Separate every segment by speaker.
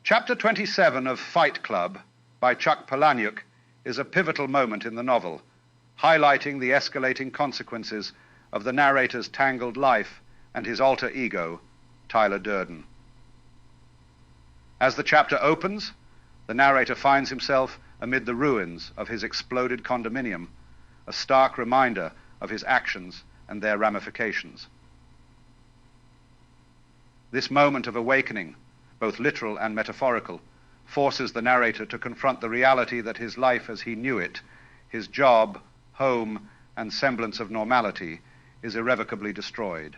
Speaker 1: Chapter 27 of Fight Club by Chuck Palahniuk is a pivotal moment in the novel, highlighting the escalating consequences of the narrator's tangled life and his alter ego, Tyler Durden. As the chapter opens, the narrator finds himself amid the ruins of his exploded condominium, a stark reminder of his actions and their ramifications. This moment of awakening, both literal and metaphorical, forces the narrator to confront the reality that his life as he knew it, his job, home, and semblance of normality, is irrevocably destroyed.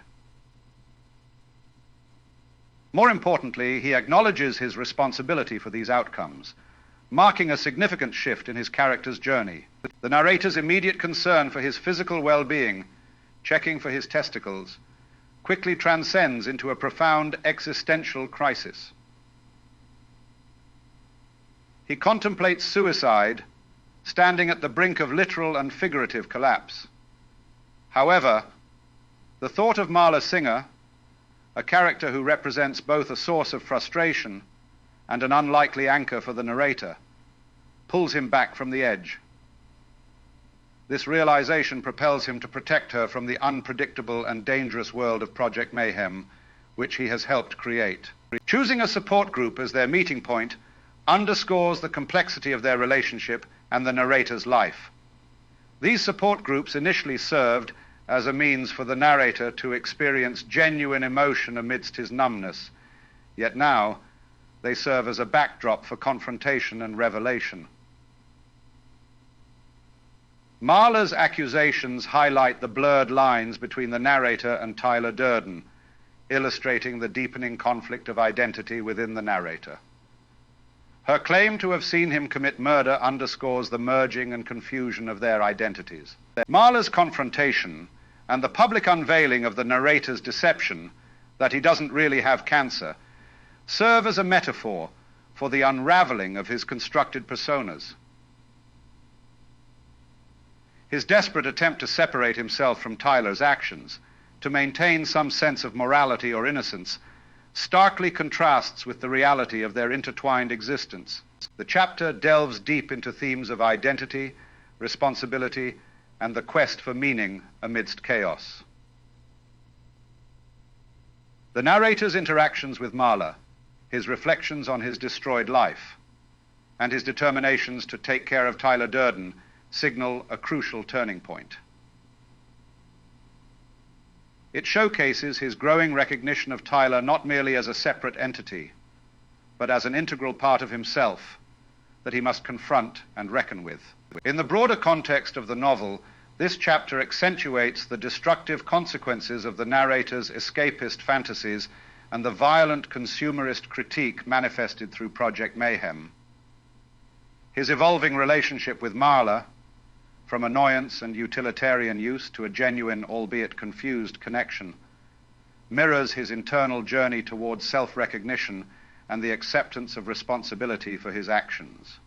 Speaker 1: More importantly, he acknowledges his responsibility for these outcomes, marking a significant shift in his character's journey. The narrator's immediate concern for his physical well-being, checking for his testicles, quickly transcends into a profound existential crisis. He contemplates suicide, standing at the brink of literal and figurative collapse. However, the thought of Marla Singer, a character who represents both a source of frustration and an unlikely anchor for the narrator, pulls him back from the edge. This realization propels him to protect her from the unpredictable and dangerous world of Project Mayhem, which he has helped create. Choosing a support group as their meeting point underscores the complexity of their relationship and the narrator's life. These support groups initially served as a means for the narrator to experience genuine emotion amidst his numbness, yet now they serve as a backdrop for confrontation and revelation. Marla's accusations highlight the blurred lines between the narrator and Tyler Durden, illustrating the deepening conflict of identity within the narrator. Her claim to have seen him commit murder underscores the merging and confusion of their identities. Marla's confrontation and the public unveiling of the narrator's deception that he doesn't really have cancer serve as a metaphor for the unraveling of his constructed personas. His desperate attempt to separate himself from Tyler's actions, to maintain some sense of morality or innocence, starkly contrasts with the reality of their intertwined existence. The chapter delves deep into themes of identity, responsibility, and the quest for meaning amidst chaos. The narrator's interactions with Marla, his reflections on his destroyed life, and his determinations to take care of Tyler Durden signal a crucial turning point. It showcases his growing recognition of Tyler not merely as a separate entity, but as an integral part of himself that he must confront and reckon with. In the broader context of the novel, this chapter accentuates the destructive consequences of the narrator's escapist fantasies and the violent consumerist critique manifested through Project Mayhem. His evolving relationship with Marla, from annoyance and utilitarian use to a genuine, albeit confused, connection, mirrors his internal journey towards self-recognition and the acceptance of responsibility for his actions.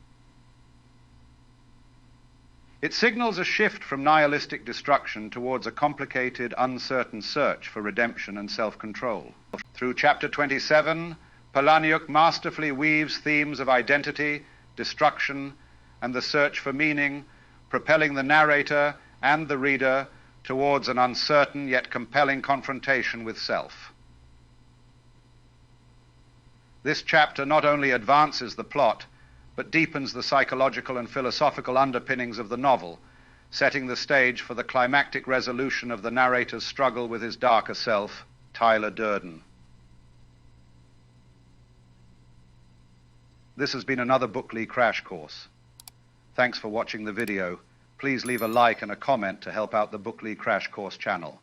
Speaker 1: It signals a shift from nihilistic destruction towards a complicated, uncertain search for redemption and self-control. Through chapter 27, Palahniuk masterfully weaves themes of identity, destruction, and the search for meaning, propelling the narrator and the reader towards an uncertain yet compelling confrontation with self. This chapter not only advances the plot, but deepens the psychological and philosophical underpinnings of the novel, setting the stage for the climactic resolution of the narrator's struggle with his darker self, Tyler Durden. This has been another Bookly Crash Course. Thanks for watching the video. Please leave a like and a comment to help out the Bookly Crash Course channel.